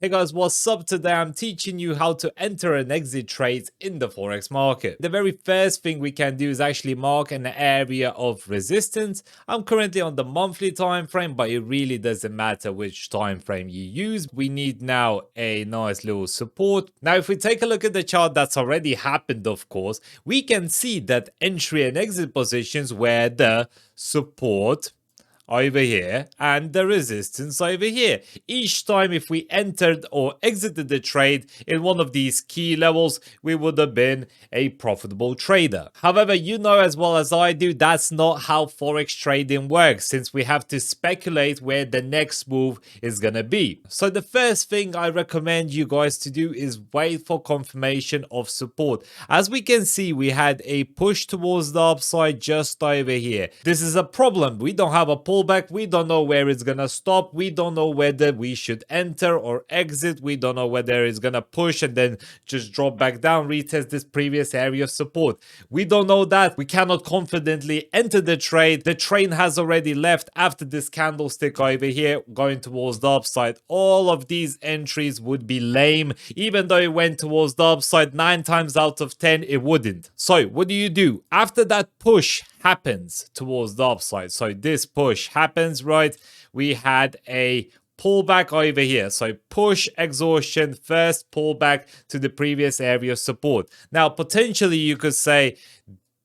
Hey guys, what's up? Today I'm teaching you how to enter and exit trades in the Forex market. The very first thing we can do is actually mark an area of resistance. I'm currently on the monthly time frame, but it really doesn't matter which time frame you use. We need now a nice little support. Now, if we take a look at the chart that's already happened, of course, we can see that entry and exit positions were the support over here and the resistance over here. Each time if we entered or exited the trade in one of these key levels, we would have been a profitable trader. However, you know as well as I do, that's not how Forex trading works, since we have to speculate where the next move is gonna be. So the first thing I recommend you guys to do is wait for confirmation of support. As we can see, we had a push towards the upside just over here. This is a problem. We don't have a pullback. We don't know where it's gonna stop. We don't know whether we should enter or exit. We don't know whether it's gonna push and then just drop back down, retest this previous area of support. We don't know that. We cannot confidently enter the trade. The train has already left after this candlestick over here going towards the upside. All of these entries would be lame. Even though it went towards the upside 9 times out of 10, it wouldn't. So what do? After that push happens towards the upside, so this push happens, right? We had a pullback over here. So push, exhaustion, first pullback to the previous area of support. Now, potentially you could say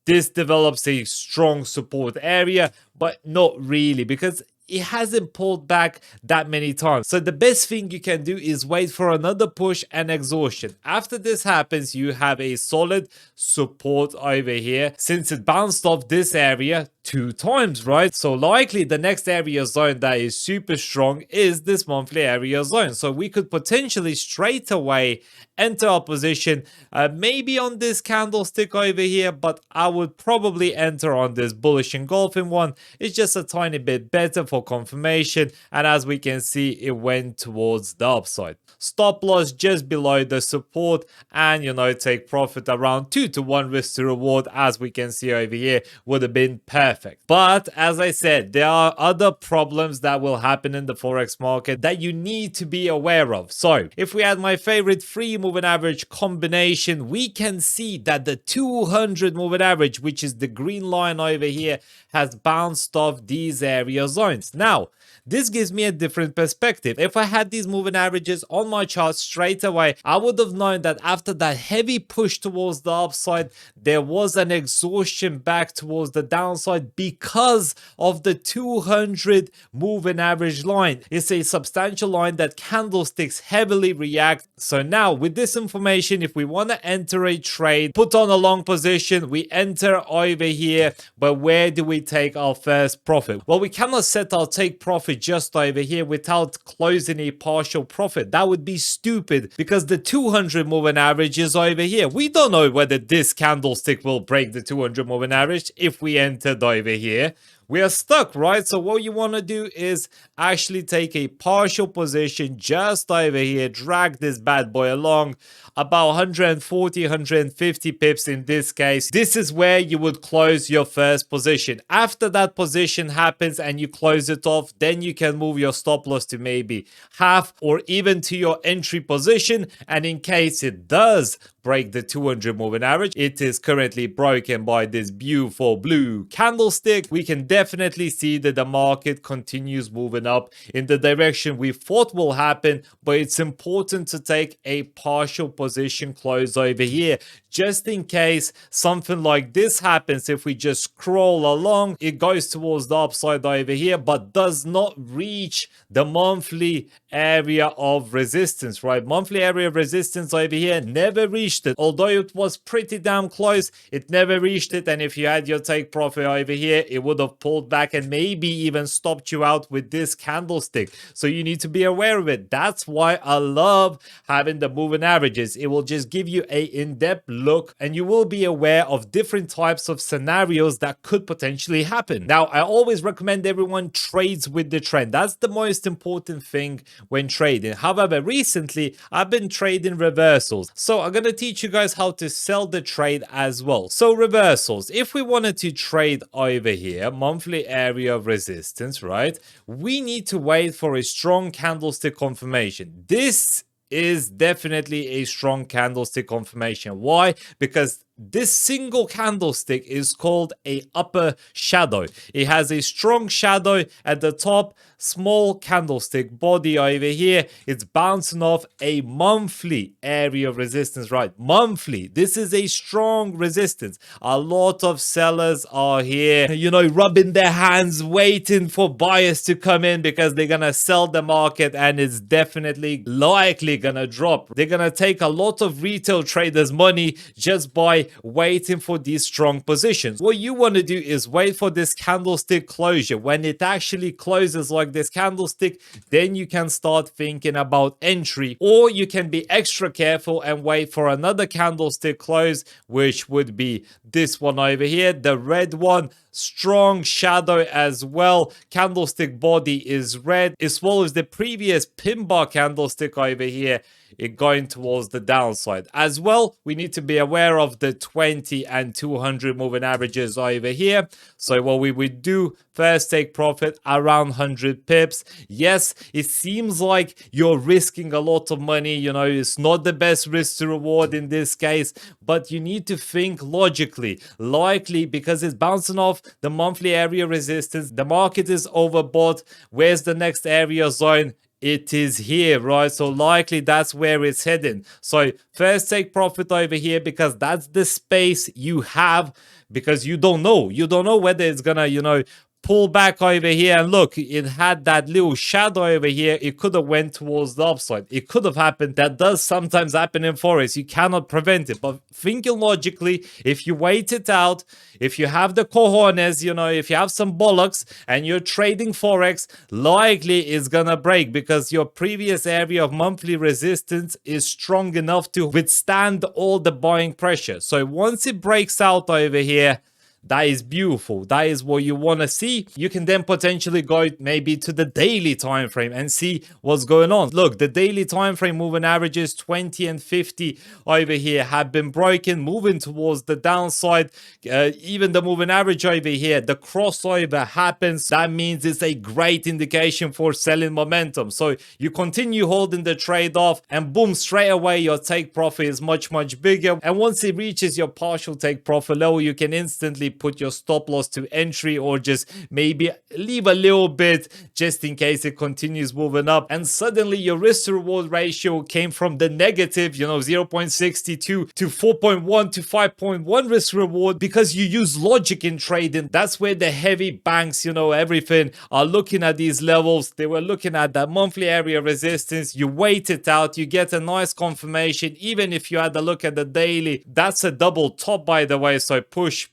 this develops a strong support area, but not really, because it hasn't pulled back that many times. So the best thing you can do is wait for another push and exhaustion. After this happens, you have a solid support over here, since it bounced off this area 2 times, right? So likely the next area zone that is super strong is this monthly area zone. So we could potentially straight away enter our position, maybe on this candlestick over here, but I would probably enter on this bullish engulfing one. It's just a tiny bit better for confirmation, and as we can see, it went towards the upside. Stop loss just below the support, and take profit around 2 to 1 risk to reward, as we can see over here, would have been perfect. But as I said, there are other problems that will happen in the Forex market that you need to be aware of. So if we had my favorite 3 moving average combination, we can see that the 200 moving average, which is the green line over here, has bounced off these area zones. Now, this gives me a different perspective. If I had these moving averages on my chart straight away, I would have known that after that heavy push towards the upside, there was an exhaustion back towards the downside because of the 200 moving average line. It's a substantial line that candlesticks heavily react. So now with this information, if we want to enter a trade, put on a long position, we enter over here, but where do we take our first profit? Well, we cannot set our take profit just over here without closing a partial profit. That would be stupid, because the 200 moving average is over here. We don't know whether this candlestick will break the 200 moving average if we entered over here. We are stuck, right? So what you want to do is actually take a partial position just over here, drag this bad boy along about 140, 150 pips in this case. This is where you would close your first position. After that position happens and you close it off, then you can move your stop loss to maybe half or even to your entry position. And in case it does break the 200 moving average, it is currently broken by this beautiful blue candlestick, we can definitely see that the market continues moving up in the direction we thought will happen. But it's important to take a partial position close over here, just in case something like this happens. If we just scroll along, it goes towards the upside over here, but does not reach the monthly area of resistance, right? Monthly area of resistance over here never reached it. Although it was pretty damn close, it never reached it. And if you had your take profit over here, it would have pulled back and maybe even stopped you out with this candlestick. So you need to be aware of it. That's why I love having the moving averages. It will just give you a in-depth look, and you will be aware of different types of scenarios that could potentially happen. Now, I always recommend everyone trades with the trend. That's the most important thing when trading. However, recently I've been trading reversals, so I'm going to teach you guys how to sell the trade as well. So reversals, if we wanted to trade over here, monthly monthly area of resistance, right? We need to wait for a strong candlestick confirmation. This is definitely a strong candlestick confirmation. Why? Because this single candlestick is called a upper shadow. It has a strong shadow at the top, small candlestick body over here. It's bouncing off a monthly area of resistance, right? Monthly. This is a strong resistance. A lot of sellers are here, rubbing their hands, waiting for buyers to come in because they're gonna sell the market and it's definitely likely gonna drop. They're gonna take a lot of retail traders' money just by waiting for these strong positions. What you want to do is wait for this candlestick closure. When it actually closes like this candlestick, then you can start thinking about entry, or you can be extra careful and wait for another candlestick close, which would be this one over here, the red one. Strong shadow as well. Candlestick body is red, as well as the previous pin bar candlestick over here, it going towards the downside. As well, we need to be aware of the 20 and 200 moving averages over here. So what we would do, first take profit around 100 pips. Yes, it seems like you're risking a lot of money. It's not the best risk to reward in this case, but you need to think logically. Likely, because it's bouncing off the monthly area resistance, the market is overbought. Where's the next area zone? It is here, right? So likely that's where it's heading. So first take profit over here because that's the space you have, because you don't know. You don't know whether it's gonna, pull back over here. And look, it had that little shadow over here. It could have went towards the upside. It could have happened. That does sometimes happen in Forex. You cannot prevent it. But thinking logically, if you wait it out, if you have the cojones, if you have some bollocks and you're trading Forex, likely it's gonna break because your previous area of monthly resistance is strong enough to withstand all the buying pressure. So once it breaks out over here, that is beautiful. That is what you want to see. You can then potentially go maybe to the daily time frame and see what's going on. Look, the daily time frame moving averages 20 and 50 over here have been broken, moving towards the downside. Even the moving average over here, the crossover happens. That means it's a great indication for selling momentum. So you continue holding the trade off and boom, straight away your take profit is much, much bigger. And once it reaches your partial take profit level, you can instantly put your stop loss to entry, or just maybe leave a little bit just in case it continues moving up. And suddenly your risk to reward ratio came from the negative, 0.62 to 4.1 to 5.1 risk reward, because you use logic in trading. That's where the heavy banks, everything are looking at these levels. They were looking at that monthly area resistance. You wait it out, you get a nice confirmation. Even if you had a look at the daily, that's a double top, by the way. So push,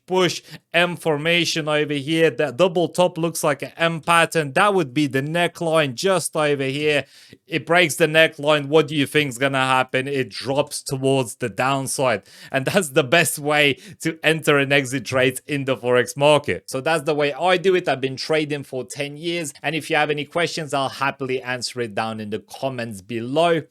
M formation over here. That double top looks like an M pattern. That would be the neckline just over here. It breaks the neckline. What do you think is gonna happen? It drops towards the downside, and that's the best way to enter and exit trades in the Forex market. So that's the way I do it. I've been trading for 10 years, and if you have any questions, I'll happily answer it down in the comments below.